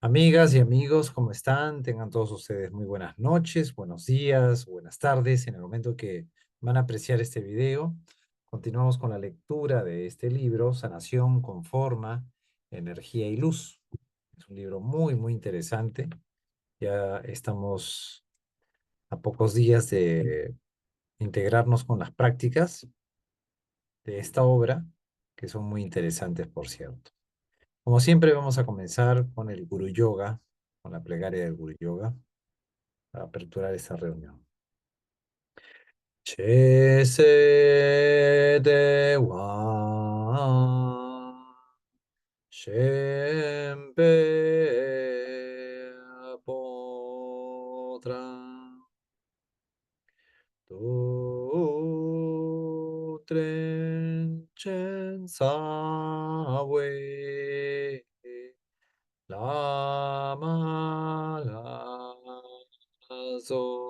Amigas y amigos, ¿cómo están? Tengan todos ustedes muy buenas noches, buenos días, buenas tardes en el momento que van a apreciar este video. Continuamos con la lectura de este libro, Sanación con Forma, Energía y Luz. Es un libro muy interesante. Ya estamos a pocos días de integrarnos con las prácticas de esta obra, que son muy interesantes, por cierto. Como siempre, vamos a comenzar con el Guru Yoga, con la plegaria del Guru Yoga, para aperturar esta reunión. Che se de wa, shen pe potra, tu tren chen sa we, la ma la zo.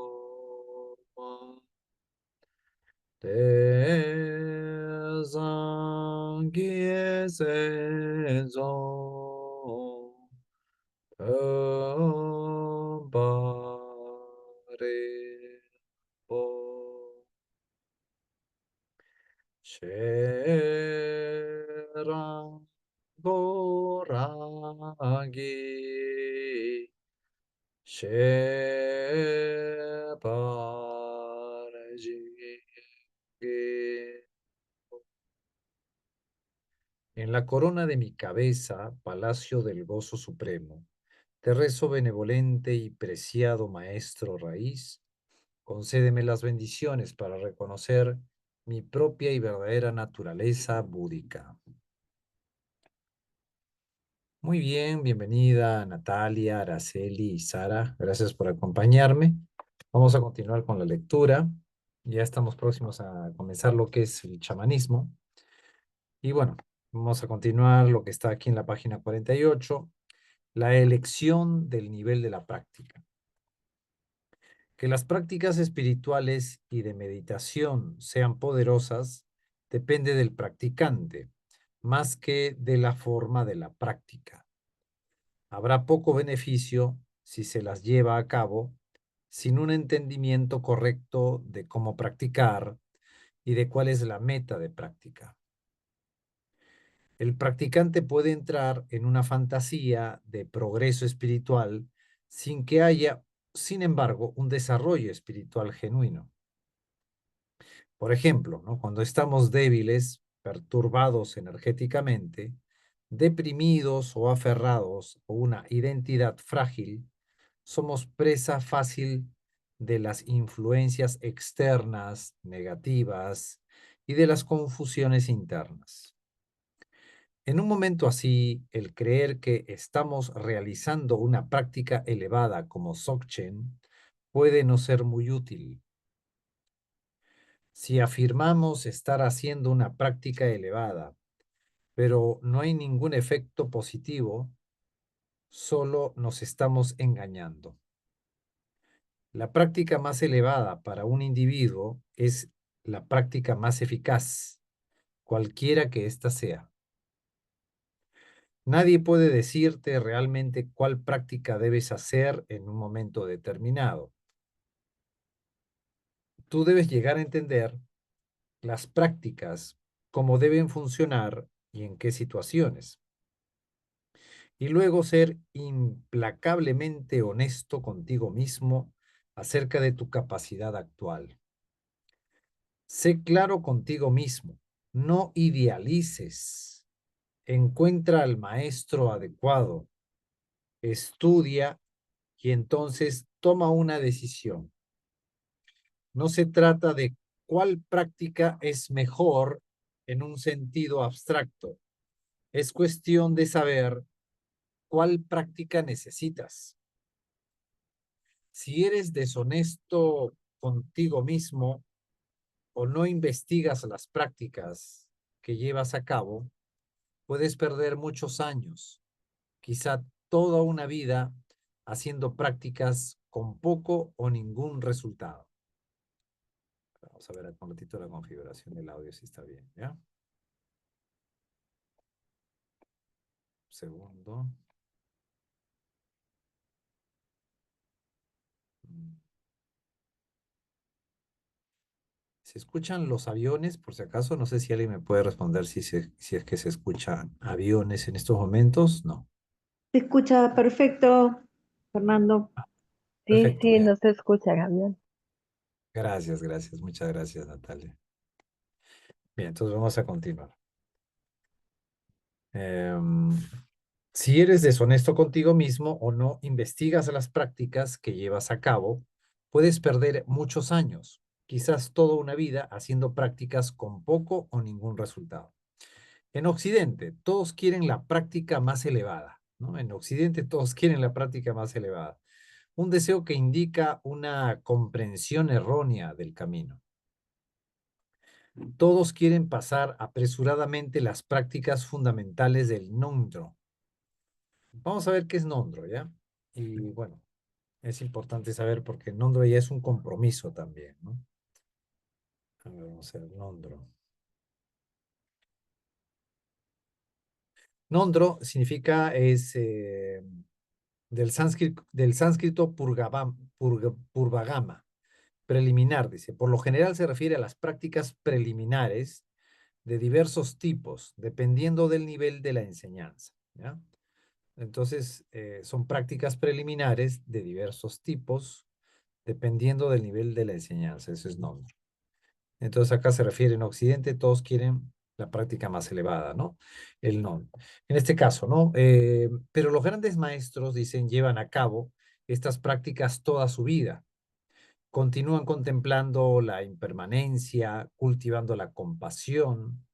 En la corona de mi cabeza, palacio del gozo supremo, te rezo benevolente y preciado maestro raíz, concédeme las bendiciones para reconocer mi propia y verdadera naturaleza búdica. Muy bien, bienvenida Natalia, Araceli y Sara. Gracias por acompañarme. Vamos a continuar con la lectura. Ya estamos próximos a comenzar lo que es el chamanismo. Y bueno, vamos a continuar lo que está aquí en la página 48, la elección del nivel de la práctica. Que las prácticas espirituales y de meditación sean poderosas depende del practicante, más que de la forma de la práctica. Habrá poco beneficio si se las lleva a cabo sin un entendimiento correcto de cómo practicar y de cuál es la meta de práctica. El practicante puede entrar en una fantasía de progreso espiritual sin que haya, sin embargo, un desarrollo espiritual genuino. Por ejemplo, ¿no? Cuando estamos débiles, perturbados energéticamente, deprimidos o aferrados a una identidad frágil, somos presa fácil de las influencias externas negativas y de las confusiones internas. En un momento así, el creer que estamos realizando una práctica elevada como Dzogchen puede no ser muy útil. Si afirmamos estar haciendo una práctica elevada, pero no hay ningún efecto positivo, solo nos estamos engañando. La práctica más elevada para un individuo es la práctica más eficaz, cualquiera que ésta sea. Nadie puede decirte realmente cuál práctica debes hacer en un momento determinado. Tú debes llegar a entender las prácticas, cómo deben funcionar y en qué situaciones. Y luego ser implacablemente honesto contigo mismo acerca de tu capacidad actual. Sé claro contigo mismo, no idealices. Encuentra al maestro adecuado, estudia y entonces toma una decisión. No se trata de cuál práctica es mejor en un sentido abstracto. Es cuestión de saber cuál práctica necesitas. Si eres deshonesto contigo mismo o no investigas las prácticas que llevas a cabo, puedes perder muchos años, quizá toda una vida, haciendo prácticas con poco o ningún resultado. Vamos a ver un ratito la configuración del audio si está bien, ¿ya? Un segundo. ¿Se escuchan los aviones, por si acaso? No sé si alguien me puede responder si es que se escuchan aviones en estos momentos. No. Se escucha perfecto, Fernando. Sí, Perfecto, sí, ya. no se escucha, Gabriel. Gracias, gracias. Muchas gracias, Natalia. Bien, entonces vamos a continuar. Em, si eres deshonesto contigo mismo o no investigas las prácticas que llevas a cabo, puedes perder muchos años, quizás toda una vida, haciendo prácticas con poco o ningún resultado. En Occidente, todos quieren la práctica más elevada, ¿no? En Occidente, todos quieren la práctica más elevada. Un deseo que indica una comprensión errónea del camino. Todos quieren pasar apresuradamente las prácticas fundamentales del Nondro. Vamos a ver qué es Nondro, ¿ya? Y bueno, es importante saber porque Nondro ya es un compromiso también, ¿no? A ver, vamos a ver, Nondro. Nondro significa, es del sánscrito purvagama, preliminar, dice. Por lo general se refiere a las prácticas preliminares de diversos tipos, dependiendo del nivel de la enseñanza, ¿ya? Entonces, son prácticas preliminares de diversos tipos, dependiendo del nivel de la enseñanza. Eso es nombre. Entonces, acá se refiere en Occidente, todos quieren la práctica más elevada, ¿no? El non. En este caso, ¿no? Pero los grandes maestros, dicen, llevan a cabo estas prácticas toda su vida. Continúan contemplando la impermanencia, cultivando la compasión,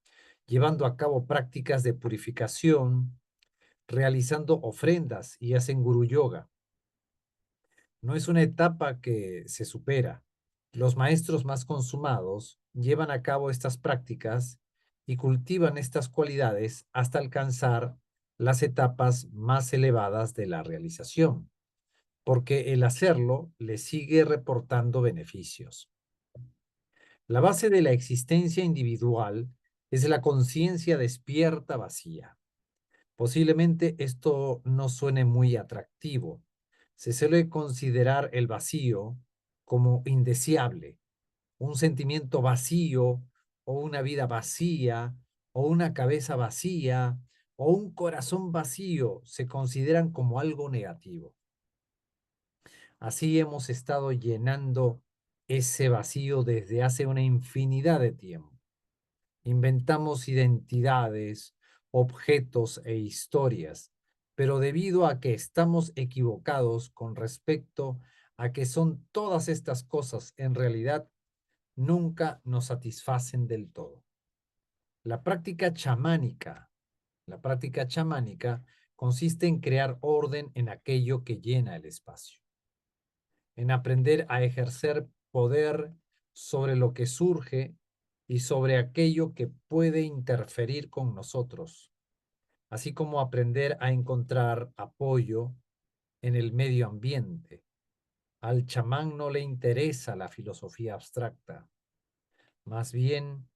llevando a cabo prácticas de purificación, realizando ofrendas y hacen guru yoga. No es una etapa que se supera. Los maestros más consumados llevan a cabo estas prácticas y cultivan estas cualidades hasta alcanzar las etapas más elevadas de la realización, porque el hacerlo le sigue reportando beneficios. La base de la existencia individual es la conciencia despierta vacía. Posiblemente esto no suene muy atractivo. Se suele considerar el vacío como indeseable, un sentimiento vacío o una vida vacía o una cabeza vacía o un corazón vacío se consideran como algo negativo. Así hemos estado llenando ese vacío desde hace una infinidad de tiempo. Inventamos identidades, objetos e historias, pero debido a que estamos equivocados con respecto a que son todas estas cosas, en realidad nunca nos satisfacen del todo. La práctica chamánica, la práctica chamánica consiste en crear orden en aquello que llena el espacio, en aprender a ejercer poder sobre lo que surge y sobre aquello que puede interferir con nosotros, así como aprender a encontrar apoyo en el medio ambiente. Al chamán no le interesa la filosofía abstracta, más bien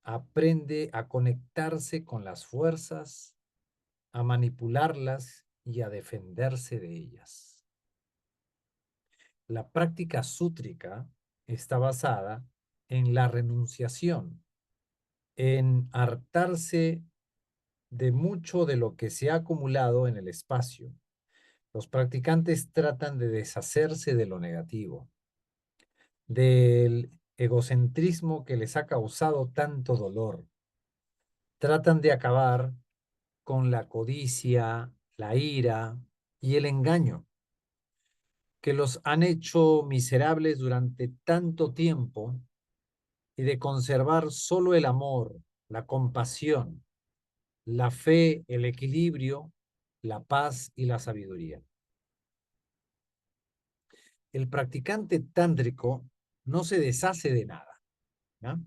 aprende a conectarse con las fuerzas, a manipularlas y a defenderse de ellas. La práctica sútrica está basada en la renunciación, en hartarse de mucho de lo que se ha acumulado en el espacio. Los practicantes tratan de deshacerse de lo negativo, del egocentrismo que les ha causado tanto dolor. Tratan de acabar con la codicia, la ira y el engaño que los han hecho miserables durante tanto tiempo y de conservar solo el amor, la compasión, la fe, el equilibrio, la paz y la sabiduría. El practicante tántrico no se deshace de nada, ¿no?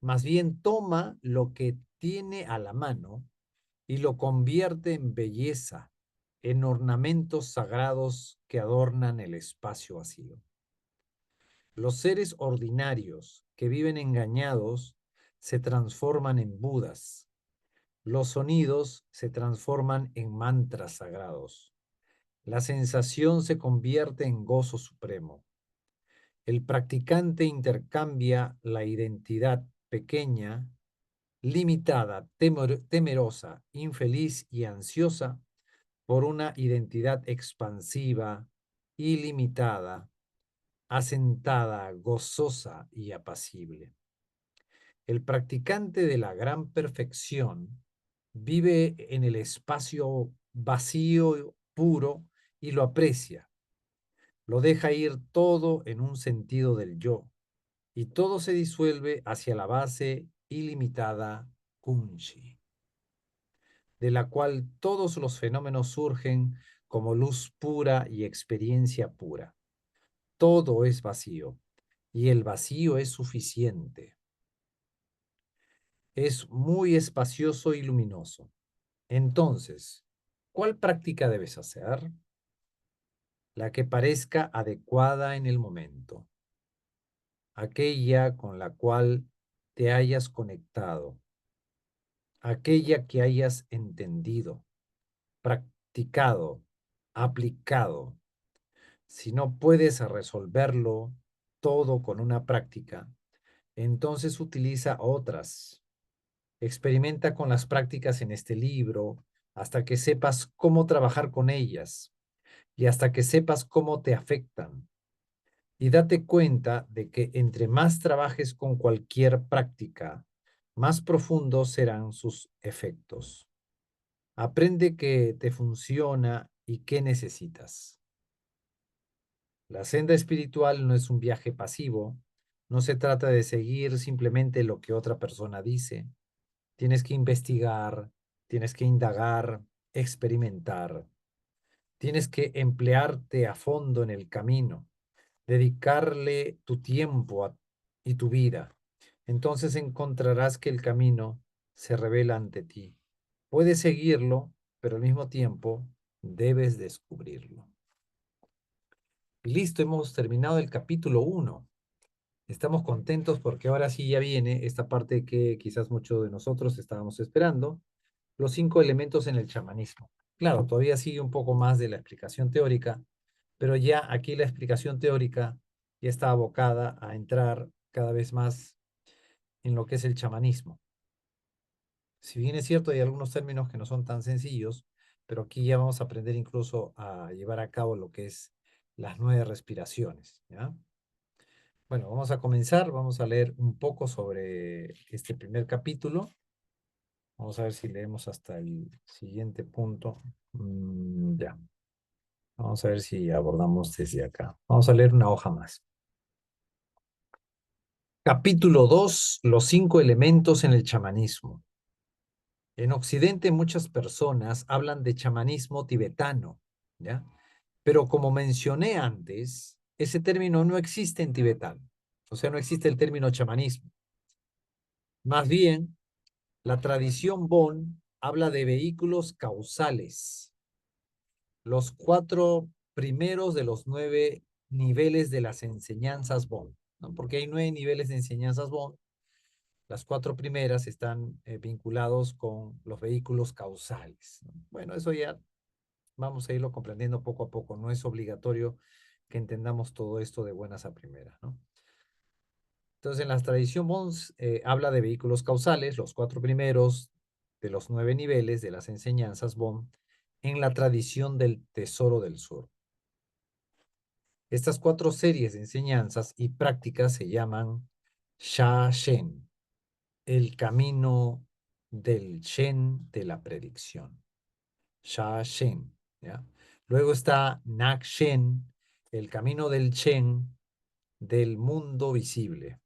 Más bien toma lo que tiene a la mano y lo convierte en belleza, en ornamentos sagrados que adornan el espacio vacío. Los seres ordinarios que viven engañados se transforman en Budas. Los sonidos se transforman en mantras sagrados. La sensación se convierte en gozo supremo. El practicante intercambia la identidad pequeña, limitada, temerosa, infeliz y ansiosa por una identidad expansiva, ilimitada, asentada, gozosa y apacible. El practicante de la gran perfección vive en el espacio vacío, puro, y lo aprecia. Lo deja ir todo en un sentido del yo, y todo se disuelve hacia la base ilimitada Kunchi, de la cual todos los fenómenos surgen como luz pura y experiencia pura. Todo es vacío, y el vacío es suficiente. Es muy espacioso y luminoso. Entonces, ¿cuál práctica debes hacer? La que parezca adecuada en el momento, aquella con la cual te hayas conectado, aquella que hayas entendido, practicado, aplicado. Si no puedes resolverlo todo con una práctica, entonces utiliza otras. Experimenta con las prácticas en este libro hasta que sepas cómo trabajar con ellas y hasta que sepas cómo te afectan. Y date cuenta de que entre más trabajes con cualquier práctica, más profundos serán sus efectos. Aprende qué te funciona y qué necesitas. La senda espiritual no es un viaje pasivo. No se trata de seguir simplemente lo que otra persona dice. Tienes que investigar, tienes que indagar, experimentar. Tienes que emplearte a fondo en el camino, dedicarle tu tiempo y tu vida. Entonces encontrarás que el camino se revela ante ti. Puedes seguirlo, pero al mismo tiempo debes descubrirlo. Listo, hemos terminado el capítulo 1. Estamos contentos porque ahora sí ya viene esta parte que quizás muchos de nosotros estábamos esperando, los 5 elementos en el chamanismo. Claro, todavía sigue un poco más de la explicación teórica, pero ya aquí la explicación teórica ya está abocada a entrar cada vez más en lo que es el chamanismo. Si bien es cierto, hay algunos términos que no son tan sencillos, pero aquí ya vamos a aprender incluso a llevar a cabo lo que es las 9 respiraciones, ¿ya? Bueno, vamos a comenzar, vamos a leer un poco sobre este primer capítulo. Vamos a ver si leemos hasta el siguiente punto. Ya. Vamos a ver si abordamos desde acá. Vamos a leer una hoja más. Capítulo 2, los 5 elementos en el chamanismo. En Occidente muchas personas hablan de chamanismo tibetano, ¿ya? Pero como mencioné antes, ese término no existe en tibetano. O sea, no existe el término chamanismo. Más bien, la tradición Bon habla de vehículos causales, los 4 primeros de los 9 niveles de las enseñanzas Bon, ¿no? Porque hay 9 niveles de enseñanzas Bon. Las 4 primeras están vinculados con los vehículos causales, ¿no? Bueno, eso ya vamos a irlo comprendiendo poco a poco. No es obligatorio que entendamos todo esto de buenas a primeras, ¿no? Entonces, en la tradición Bons habla de vehículos causales, los 4 primeros de los 9 niveles de las enseñanzas Bon, en la tradición del Tesoro del Sur. Estas 4 series de enseñanzas y prácticas se llaman Sha Shen, el camino del Shen de la predicción. Sha Shen, ¿ya? Luego está Nak Shen, el camino del Shen del mundo visible.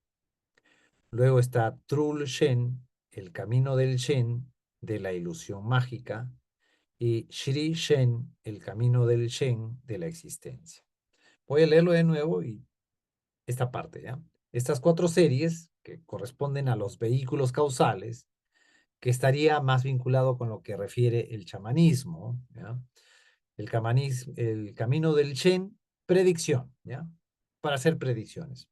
Luego está Trul Shen, el camino del Shen de la ilusión mágica. Y Shri Shen, el camino del Shen de la existencia. Voy a leerlo de nuevo y esta parte, ¿ya? Estas 4 series que corresponden a los vehículos causales, que estaría más vinculado con lo que refiere el chamanismo, ¿ya? El camino del Shen, predicción, ¿ya? Para hacer predicciones.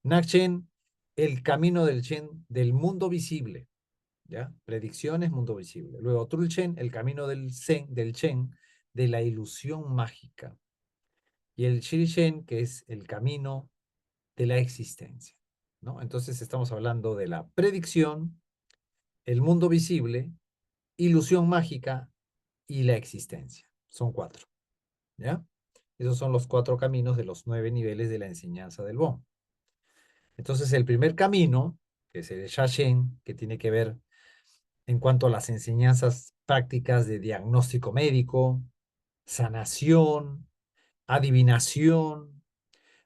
Nak-Shen, el camino del Shen del mundo visible, ¿ya? Predicciones, mundo visible. Luego Trul-Shen, el camino del Shen de la ilusión mágica. Y el Shri-Shen, que es el camino de la existencia, ¿no? Entonces estamos hablando de la predicción, el mundo visible, ilusión mágica y la existencia. Son 4, ¿ya? Esos son los 4 caminos de los 9 niveles de la enseñanza del Bon. Entonces el primer camino, que es el Shashen, que tiene que ver en cuanto a las enseñanzas prácticas de diagnóstico médico, sanación, adivinación,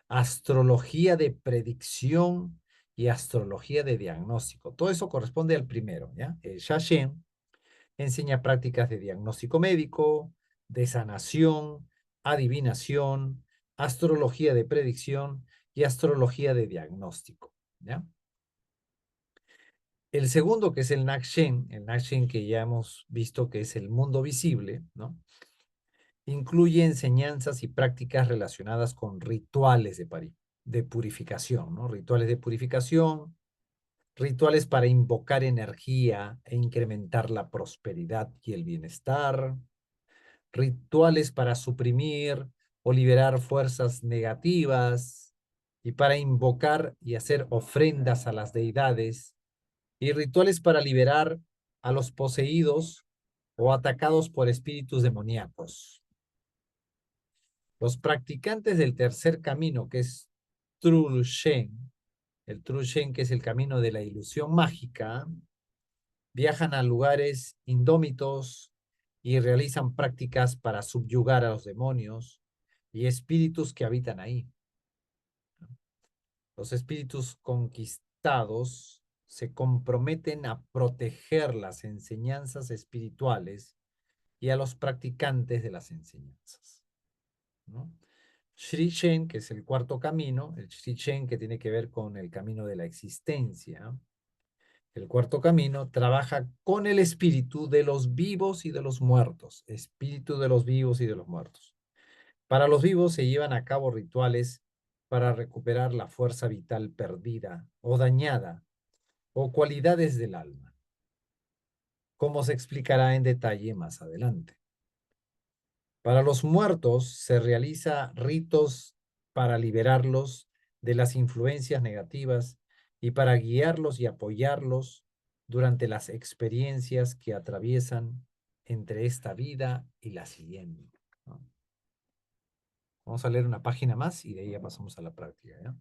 astrología de predicción y astrología de diagnóstico. Todo eso corresponde al primero, ¿ya? El Shashen enseña prácticas de diagnóstico médico, de sanación, adivinación, astrología de predicción y astrología de diagnóstico, ¿ya? El segundo, que es el Nakshen que ya hemos visto que es el mundo visible, ¿no? Incluye enseñanzas y prácticas relacionadas con rituales de purificación, ¿no? Rituales de purificación, rituales para invocar energía e incrementar la prosperidad y el bienestar, rituales para suprimir o liberar fuerzas negativas y para invocar y hacer ofrendas a las deidades, y rituales para liberar a los poseídos o atacados por espíritus demoníacos. Los practicantes del tercer camino, que es Trul-Shen, el Trul-Shen, que es el camino de la ilusión mágica, viajan a lugares indómitos y realizan prácticas para subyugar a los demonios y espíritus que habitan ahí. Los espíritus conquistados se comprometen a proteger las enseñanzas espirituales y a los practicantes de las enseñanzas, ¿no? Sri Shen, que es el cuarto camino, el Sri Shen que tiene que ver con el camino de la existencia. El cuarto camino trabaja con el espíritu de los vivos y de los muertos, espíritu de los vivos y de los muertos. Para los vivos se llevan a cabo rituales para recuperar la fuerza vital perdida o dañada o cualidades del alma, como se explicará en detalle más adelante. Para los muertos se realiza ritos para liberarlos de las influencias negativas y para guiarlos y apoyarlos durante las experiencias que atraviesan entre esta vida y la siguiente, ¿no? Vamos a leer una página más y de ahí ya pasamos a la práctica, ¿ya?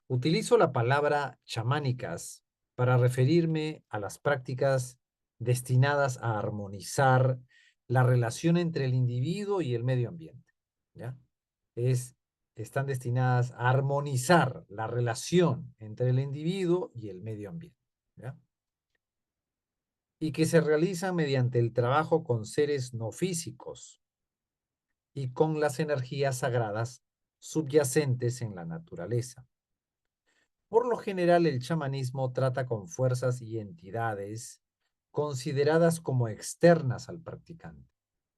Utilizo la palabra chamánicas para referirme a las prácticas destinadas a armonizar la relación entre el individuo y el medio ambiente, ¿ya? Están destinadas a armonizar la relación entre el individuo y el medio ambiente, ¿ya? Y que se realizan mediante el trabajo con seres no físicos y con las energías sagradas subyacentes en la naturaleza. Por lo general, el chamanismo trata con fuerzas y entidades consideradas como externas al practicante,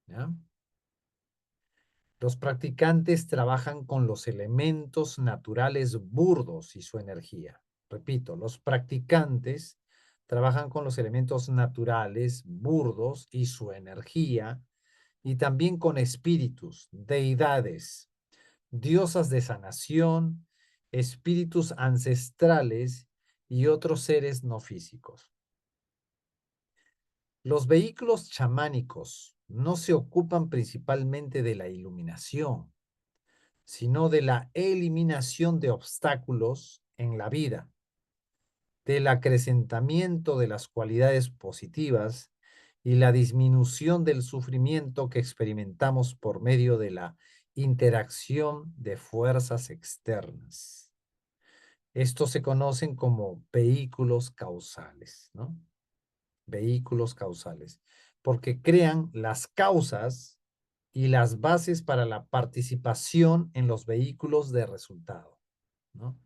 ¿ya? Los practicantes trabajan con los elementos naturales burdos y su energía. Repito, los practicantes trabajan con los elementos naturales burdos y su energía, y también con espíritus, deidades, diosas de sanación, espíritus ancestrales y otros seres no físicos. Los vehículos chamánicos no se ocupan principalmente de la iluminación, sino de la eliminación de obstáculos en la vida, del acrecentamiento de las cualidades positivas y la disminución del sufrimiento que experimentamos por medio de la interacción de fuerzas externas. Estos se conocen como vehículos causales, ¿no? Vehículos causales, porque crean las causas y las bases para la participación en los vehículos de resultado, ¿no?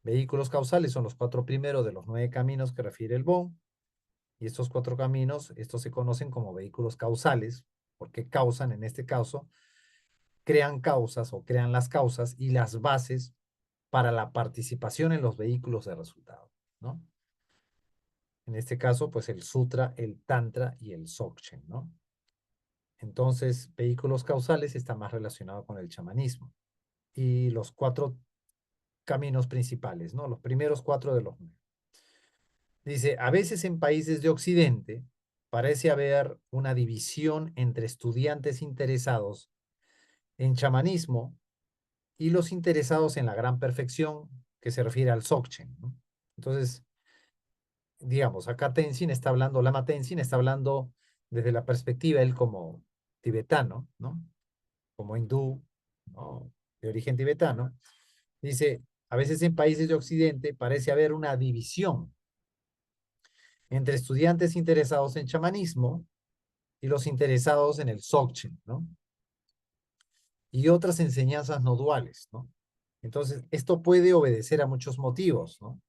Vehículos causales son los 4 primeros de los 9 caminos que refiere el Bon, y estos 4 caminos, estos se conocen como vehículos causales, porque causan, en este caso, crean causas o crean las causas y las bases para la participación en los vehículos de resultado, ¿no? En este caso, pues el Sutra, el Tantra y el Dzogchen, ¿no? Entonces, vehículos causales está más relacionado con el chamanismo. Y los 4 caminos principales, ¿no? Los primeros 4 de los 9. Dice, a veces en países de Occidente parece haber una división entre estudiantes interesados en chamanismo y los interesados en la gran perfección, que se refiere al Dzogchen, ¿no? Entonces, digamos, acá Tenzin está hablando, Lama Tenzin está hablando desde la perspectiva, él como tibetano, ¿no? Como hindú, ¿no? De origen tibetano, dice, a veces en países de Occidente parece haber una división entre estudiantes interesados en chamanismo y los interesados en el Dzogchen, ¿no? Y otras enseñanzas no duales, ¿no? Entonces, esto puede obedecer a muchos motivos, ¿no?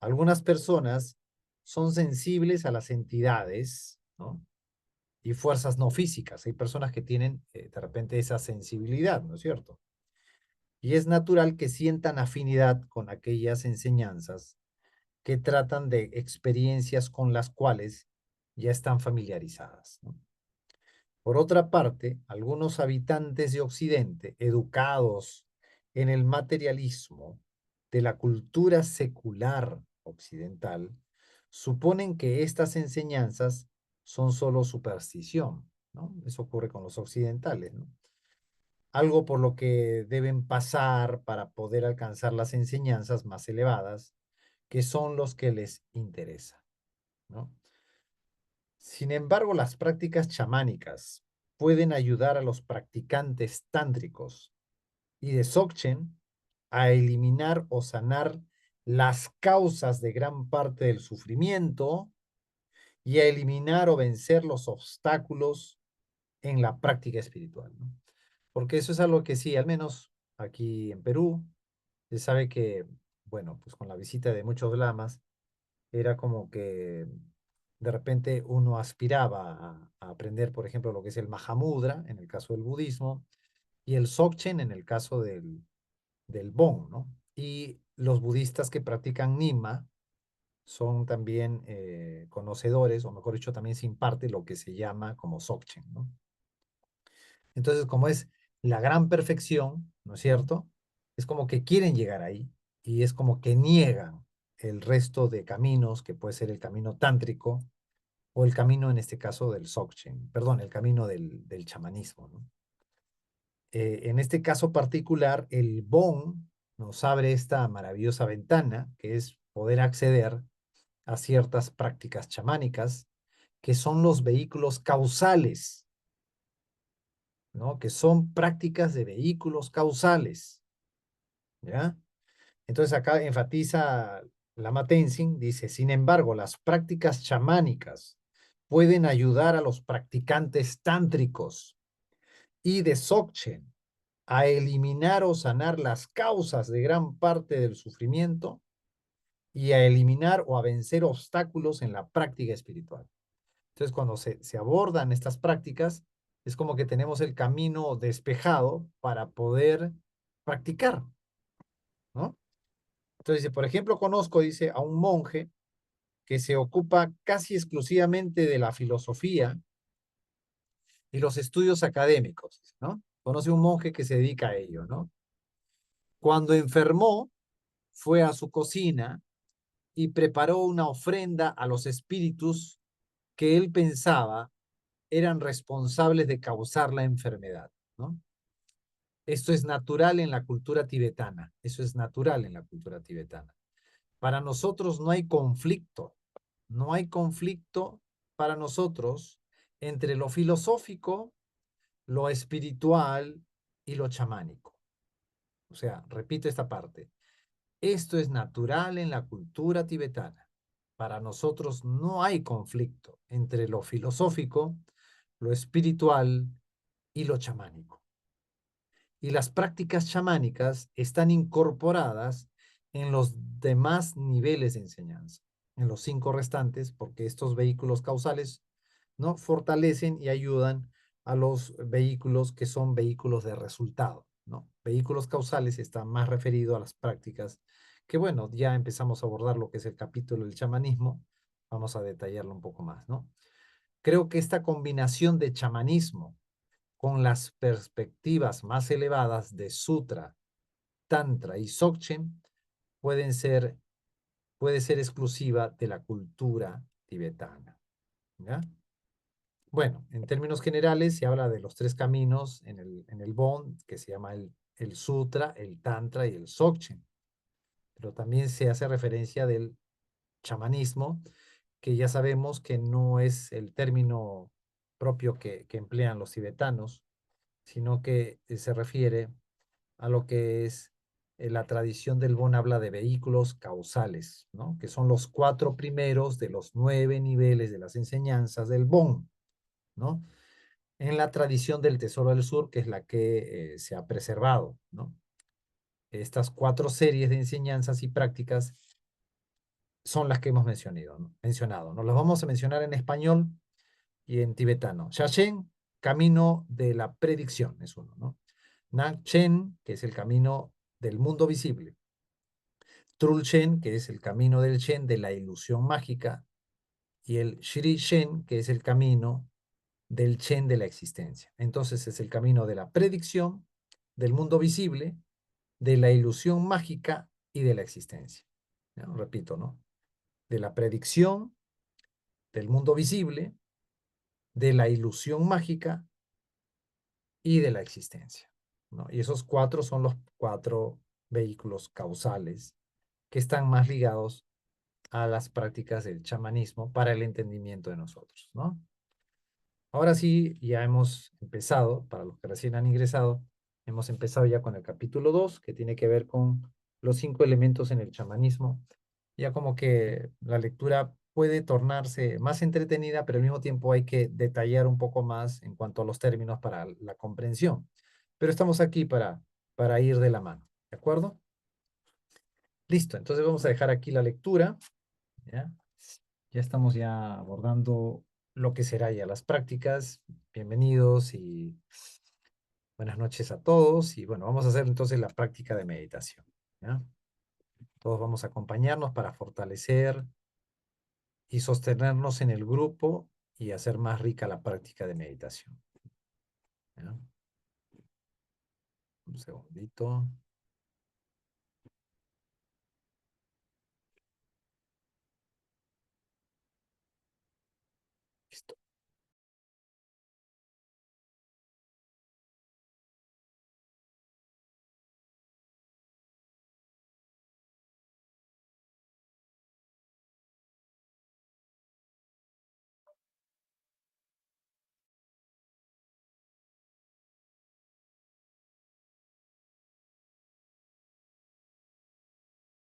Algunas personas son sensibles a las entidades, ¿no? Y fuerzas no físicas. Hay personas que tienen de repente esa sensibilidad, ¿no es cierto? Y es natural que sientan afinidad con aquellas enseñanzas que tratan de experiencias con las cuales ya están familiarizadas, ¿no? Por otra parte, algunos habitantes de Occidente, educados en el materialismo de la cultura secular occidental, suponen que estas enseñanzas son solo superstición, ¿no? Eso ocurre con los occidentales, ¿no? Algo por lo que deben pasar para poder alcanzar las enseñanzas más elevadas, que son los que les interesa, ¿no? Sin embargo, las prácticas chamánicas pueden ayudar a los practicantes tántricos y de Dzogchen a eliminar o sanar las causas de gran parte del sufrimiento y a eliminar o vencer los obstáculos en la práctica espiritual, ¿no? Porque eso es algo que sí, al menos aquí en Perú, se sabe que, bueno, pues con la visita de muchos lamas, era como que de repente uno aspiraba a aprender, por ejemplo, lo que es el Mahamudra, en el caso del budismo, y el Dzogchen en el caso del Bon, ¿no? Y los budistas que practican Nima son también conocedores, o mejor dicho, también se imparte lo que se llama como Dzogchen, ¿no? Entonces, como es la gran perfección, ¿no es cierto? Es como que quieren llegar ahí y es como que niegan el resto de caminos, que puede ser el camino tántrico o el camino, en este caso, del Dzogchen, perdón, el camino del chamanismo, ¿no? En este caso particular, el Bon nos abre esta maravillosa ventana, que es poder acceder a ciertas prácticas chamánicas, que son los vehículos causales, ¿no? Que son prácticas de vehículos causales, ¿ya? Entonces acá enfatiza Lama Tenzin, dice, sin embargo, las prácticas chamánicas pueden ayudar a los practicantes tántricos y de Dzogchen a eliminar o sanar las causas de gran parte del sufrimiento y a eliminar o a vencer obstáculos en la práctica espiritual. Entonces, cuando se abordan estas prácticas, es como que tenemos el camino despejado para poder practicar, ¿no? Entonces, por ejemplo, conozco, dice, a un monje que se ocupa casi exclusivamente de la filosofía y los estudios académicos, ¿no? Conoce un monje que se dedica a ello, ¿no? Cuando enfermó, fue a su cocina y preparó una ofrenda a los espíritus que él pensaba eran responsables de causar la enfermedad, ¿no? Esto es natural en la cultura tibetana, eso es natural en la cultura tibetana. Para nosotros no hay conflicto, no hay conflicto para nosotros entre lo filosófico, lo espiritual y lo chamánico. O sea, repito esta parte. Esto es natural en la cultura tibetana. Para nosotros no hay conflicto entre lo filosófico, lo espiritual y lo chamánico. Y las prácticas chamánicas están incorporadas en los demás niveles de enseñanza, en los 5 restantes, porque estos vehículos causales, ¿no?, fortalecen y ayudan a los vehículos que son vehículos de resultado, ¿no? Vehículos causales están más referidos a las prácticas que, bueno, ya empezamos a abordar lo que es el capítulo del chamanismo, vamos a detallarlo un poco más, ¿no? Creo que esta combinación de chamanismo con las perspectivas más elevadas de Sutra Tantra y Dzogchen puede ser exclusiva de la cultura tibetana. ¿Ya? Bueno, en términos generales se habla de los tres caminos en el Bon, que se llama el Sutra, el Tantra y el Dzogchen. Pero también se hace referencia del chamanismo, que ya sabemos que no es el término propio que emplean los tibetanos, sino que se refiere a lo que es la tradición del Bon. Habla de vehículos causales, ¿no? Que son los 4 primeros de los 9 niveles de las enseñanzas del Bon, ¿no? En la tradición del Tesoro del Sur, que es la que se ha preservado, ¿no? Estas 4 series de enseñanzas y prácticas son las que hemos mencionado, ¿no? Las vamos a mencionar en español y en tibetano. Shashen, camino de la predicción, es uno, ¿no? Nakchen, que es el camino del mundo visible. Trulchen, que es el camino del Shen, de la ilusión mágica. Y el Shri Shen, que es el camino del Chen de la existencia. Entonces es el camino de la predicción, del mundo visible, de la ilusión mágica y de la existencia. ¿Ya? Repito, ¿no? De la predicción, del mundo visible, de la ilusión mágica y de la existencia, ¿no? Y esos 4 son los 4 vehículos causales que están más ligados a las prácticas del chamanismo para el entendimiento de nosotros, ¿no? Ahora sí, ya hemos empezado, para los que recién han ingresado, hemos empezado ya con el capítulo 2, que tiene que ver con los 5 elementos en el chamanismo. Ya como que la lectura puede tornarse más entretenida, pero al mismo tiempo hay que detallar un poco más en cuanto a los términos para la comprensión. Pero estamos aquí para ir de la mano, ¿de acuerdo? Listo, entonces vamos a dejar aquí la lectura, ¿ya? Ya estamos ya abordando lo que será ya las prácticas. Bienvenidos y buenas noches a todos. Y bueno, vamos a hacer entonces la práctica de meditación, ¿ya? Todos vamos a acompañarnos para fortalecer y sostenernos en el grupo y hacer más rica la práctica de meditación, ¿ya? Un segundito. Listo.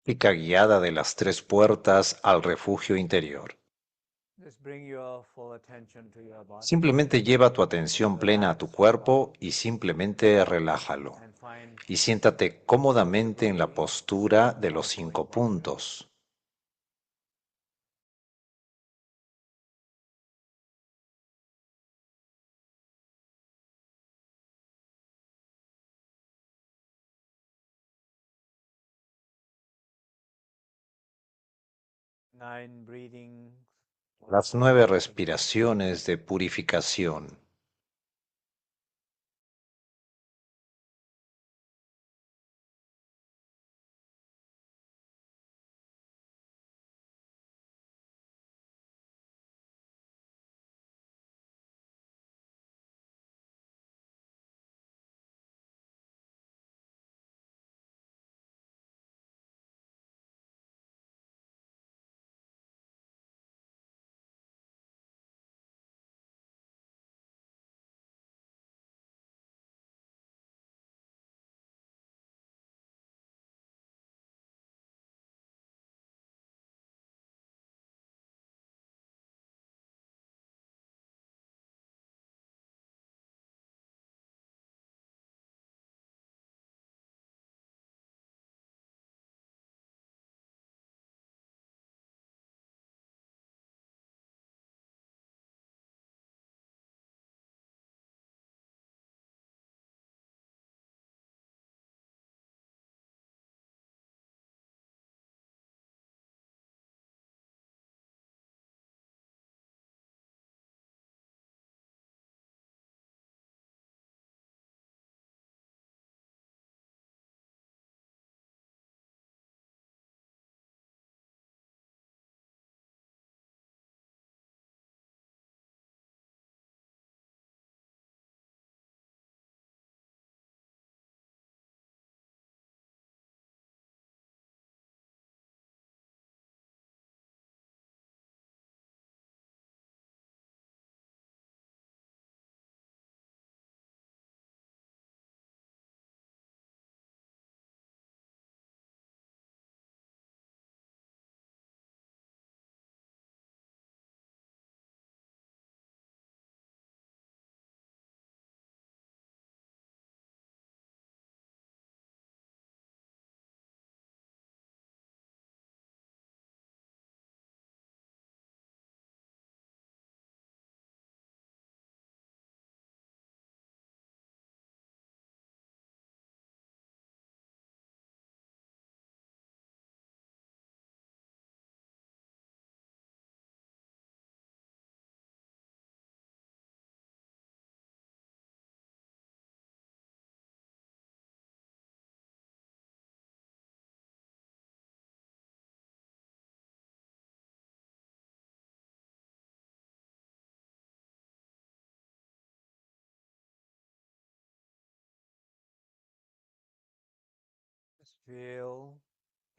Práctica guiada de las 3 puertas al refugio interior. Simplemente lleva tu atención plena a tu cuerpo y simplemente relájalo. Y siéntate cómodamente en la postura de los 5 puntos. Las 9 respiraciones de purificación.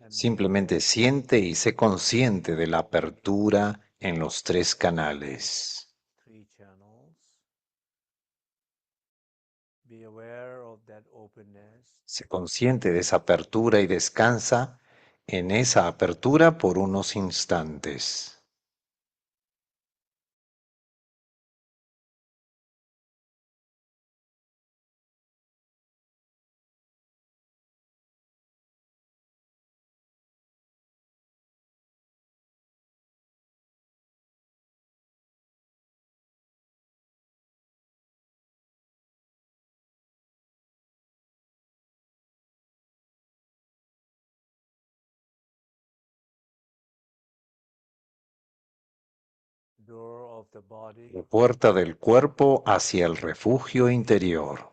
Simplemente siente y sé consciente de la apertura en los 3 canales. Sé consciente de esa apertura y descansa en esa apertura por unos instantes. La puerta del cuerpo hacia el refugio interior.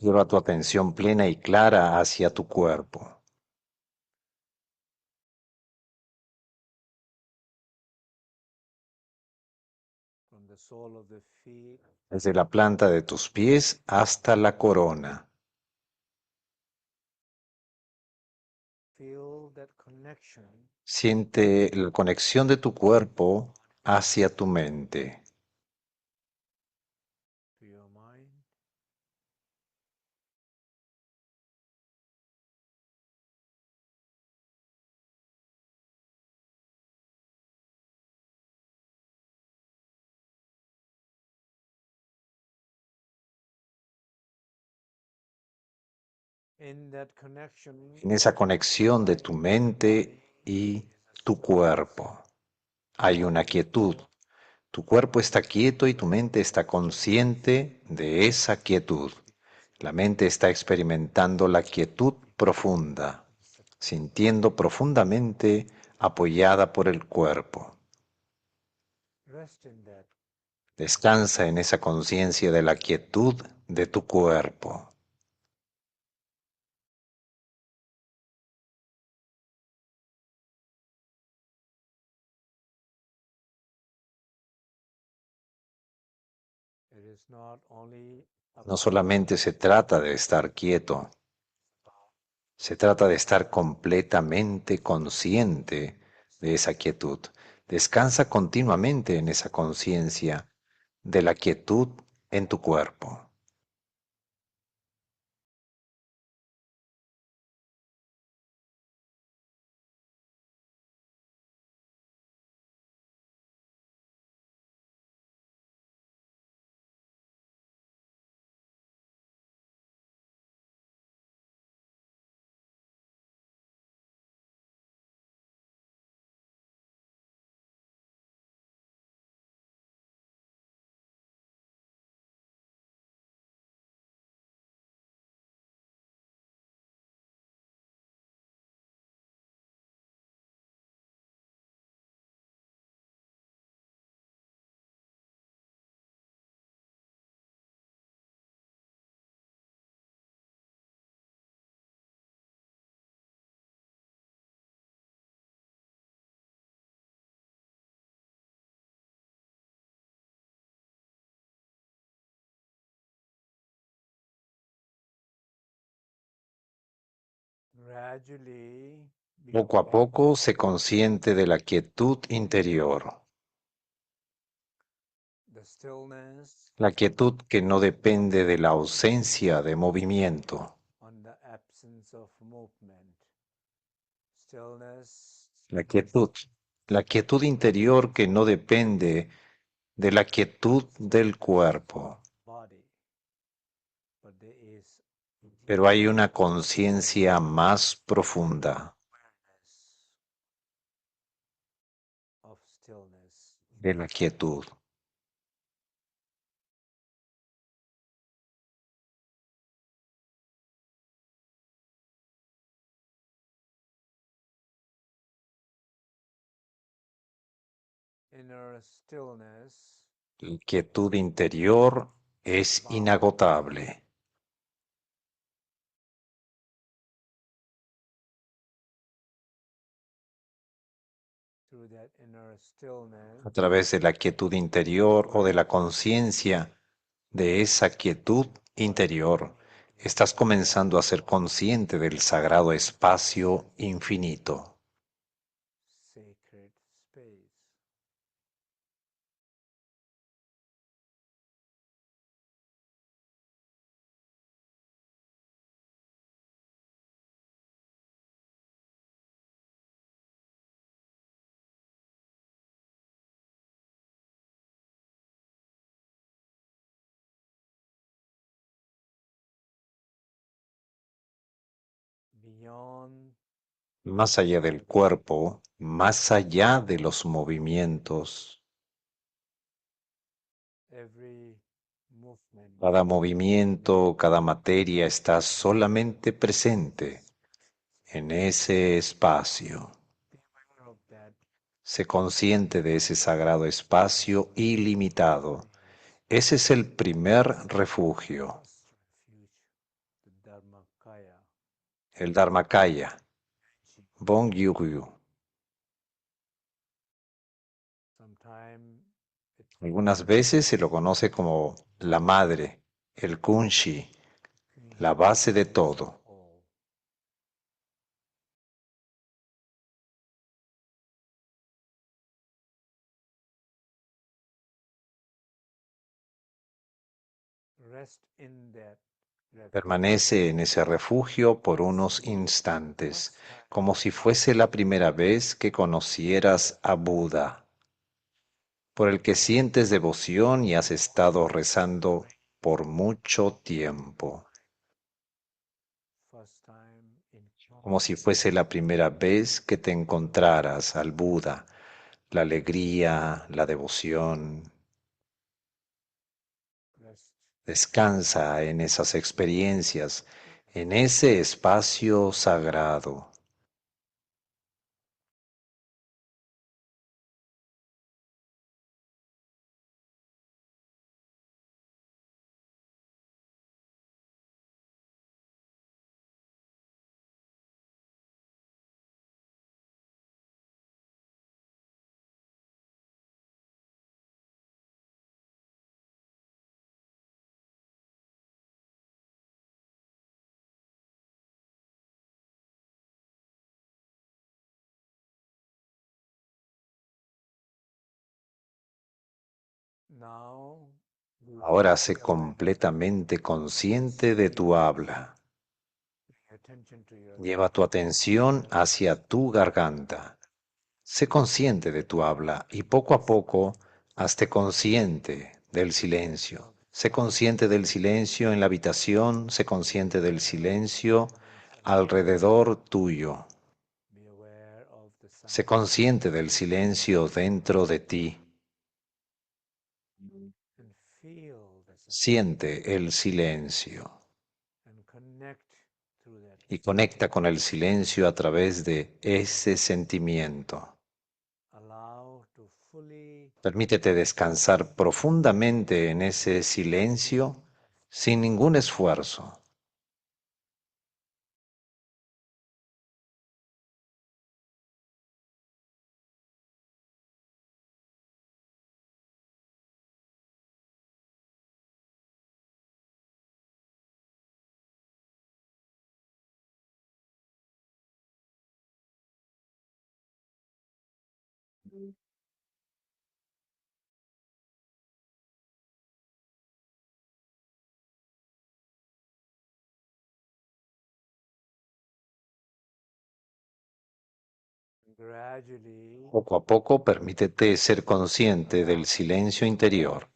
Lleva tu atención plena y clara hacia tu cuerpo. Desde la planta de tus pies hasta la corona. Siente la conexión de tu cuerpo hacia tu mente. En esa conexión de tu mente y tu cuerpo hay una quietud. Tu cuerpo está quieto y tu mente está consciente de esa quietud. La mente está experimentando la quietud profunda, sintiendo profundamente apoyada por el cuerpo. Descansa en esa conciencia de la quietud de tu cuerpo. No solamente se trata de estar quieto, se trata de estar completamente consciente de esa quietud. Descansa continuamente en esa conciencia de la quietud en tu cuerpo. Poco a poco se consciente de la quietud interior, la quietud que no depende de la ausencia de movimiento, la quietud, la quietud interior que no depende de la quietud del cuerpo, pero hay una conciencia más profunda de la quietud. La quietud interior es inagotable. a través de la quietud interior o de la conciencia de esa quietud interior, estás comenzando a ser consciente del sagrado espacio infinito. Más allá del cuerpo, más allá de los movimientos, cada movimiento, cada materia está solamente presente en ese espacio. Sé consciente de ese sagrado espacio ilimitado. Ese es el primer refugio, el Dharmakaya, Bon Yugyu. Algunas veces se lo conoce como la madre, el Kunshi, la base de todo. Permanece en ese refugio por unos instantes, como si fuese la primera vez que conocieras a Buda, por el que sientes devoción y has estado rezando por mucho tiempo, como si fuese la primera vez que te encontraras al Buda, la alegría, la devoción. Descansa en esas experiencias, en ese espacio sagrado. Ahora sé completamente consciente de tu habla. Lleva tu atención hacia tu garganta. Sé consciente de tu habla y poco a poco hazte consciente del silencio. Sé consciente del silencio en la habitación, sé consciente del silencio alrededor tuyo. Sé consciente del silencio dentro de ti. Siente el silencio y conecta con el silencio a través de ese sentimiento. Permítete descansar profundamente en ese silencio sin ningún esfuerzo. Poco a poco permítete ser consciente del silencio interior,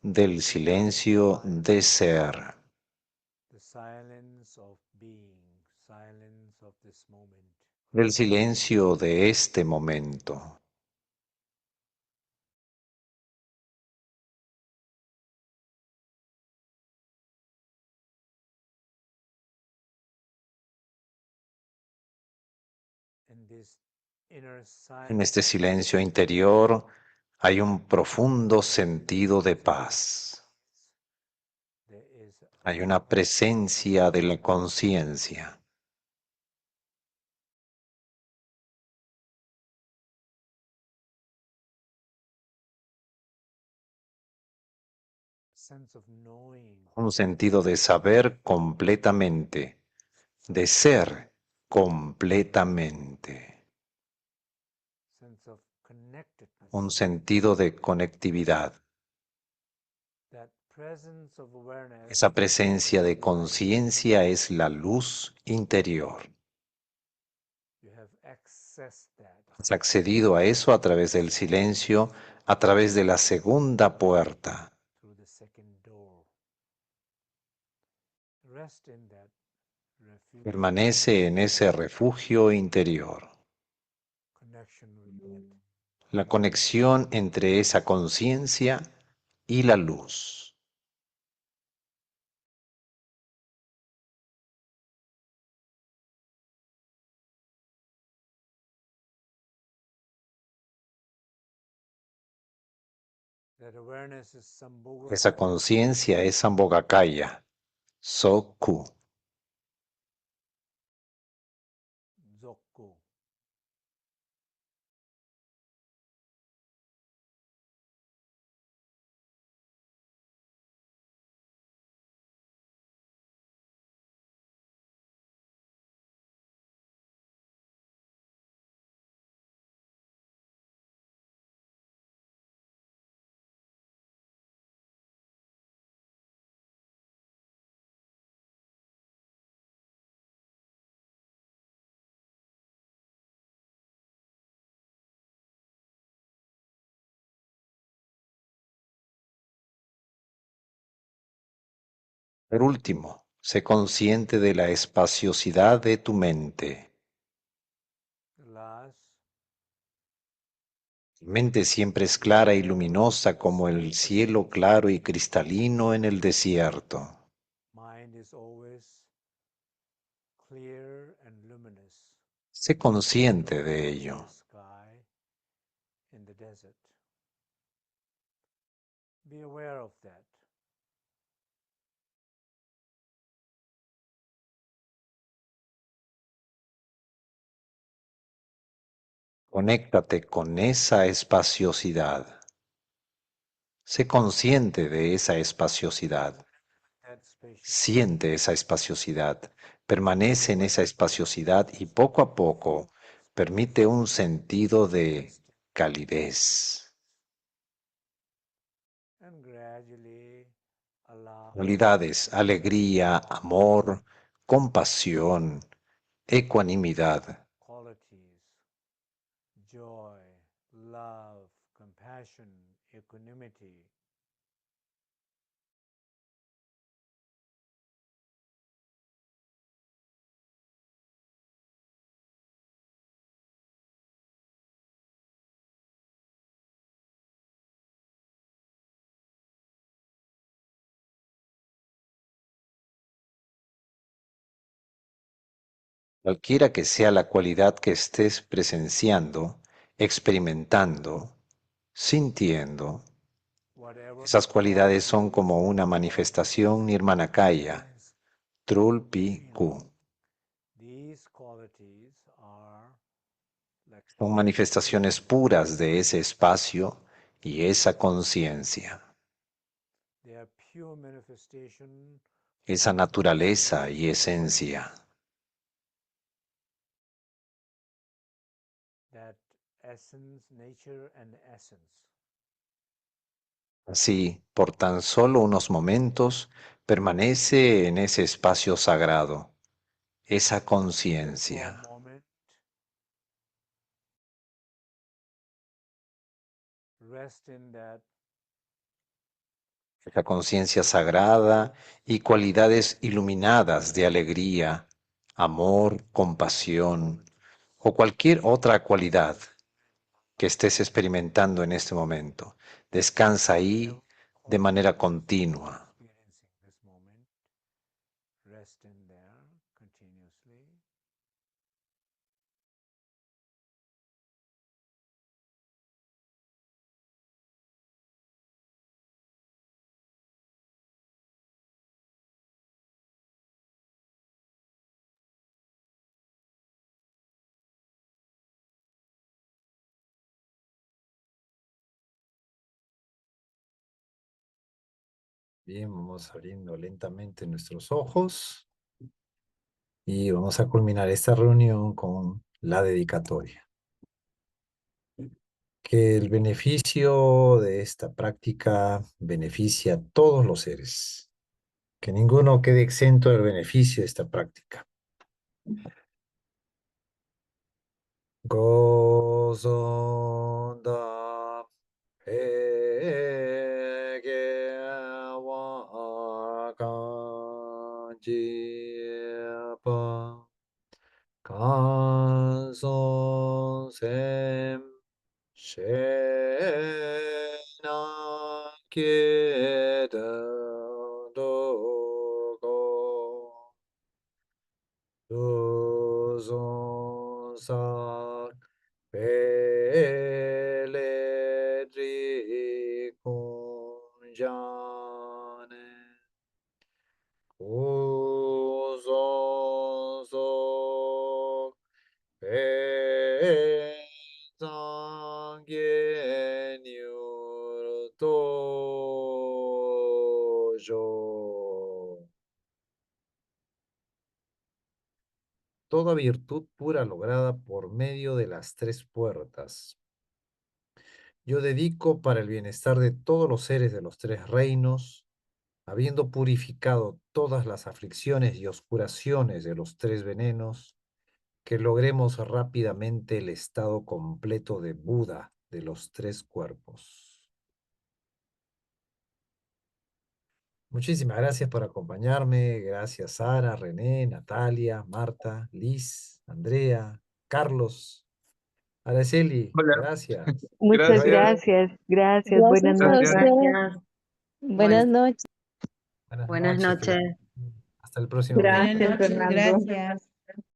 del silencio de ser, del silencio de este momento. En este silencio interior hay un profundo sentido de paz. Hay una presencia de la conciencia. un sentido de saber completamente, de ser completamente, un sentido de conectividad. Esa presencia de conciencia es la luz interior. Has accedido a eso a través del silencio, a través de la segunda puerta. Permanece en ese refugio interior. La conexión entre esa conciencia y la luz. Esa conciencia es Sambhogakaya, Soku. Por último, sé consciente de la espaciosidad de tu mente. Tu mente siempre es clara y luminosa como el cielo claro y cristalino en el desierto. Sé consciente de ello. Conéctate con esa espaciosidad. Sé consciente de esa espaciosidad. Siente esa espaciosidad. Permanece en esa espaciosidad y poco a poco permite un sentido de calidez. Cualidades, alegría, amor, compasión, ecuanimidad. Cualquiera que sea la cualidad que estés presenciando, experimentando, sintiendo, esas cualidades son como una manifestación nirmanakaya, trulpi ku. Son manifestaciones puras de ese espacio y esa conciencia, esa naturaleza y esencia. Así, por tan solo unos momentos, permanece en ese espacio sagrado, esa conciencia. Esa conciencia sagrada y cualidades iluminadas de alegría, amor, compasión o cualquier otra cualidad que estés experimentando en este momento. Descansa ahí de manera continua. Bien, vamos abriendo lentamente nuestros ojos y vamos a culminar esta reunión con la dedicatoria. Que el beneficio de esta práctica beneficie a todos los seres. Que ninguno quede exento del beneficio de esta práctica. Gozonda Egewa Kanjipa Kanson Sem Shena Keda Dogo Dozon Sak Peledri Kunjane Uzon Sok Pezangye Nyur Tojo. Toda virtud pura lograda por medio de las tres puertas. Yo dedico para el bienestar de todos los seres de los tres reinos, habiendo purificado todas las aflicciones y oscuraciones de los tres venenos, que logremos rápidamente el estado completo de Buda de los tres cuerpos. Muchísimas gracias por acompañarme. Gracias Sara, René, Natalia, Marta, Liz, Andrea, Carlos, Araceli. Hola, Gracias. Muchas gracias. gracias. Buenas Gracias a noches. Gracias. usted. Buenas Buen- noches. Buenas buenas noches. noches. Hasta el próximo miércoles. Gracias, Buenas noches, Fernando. gracias.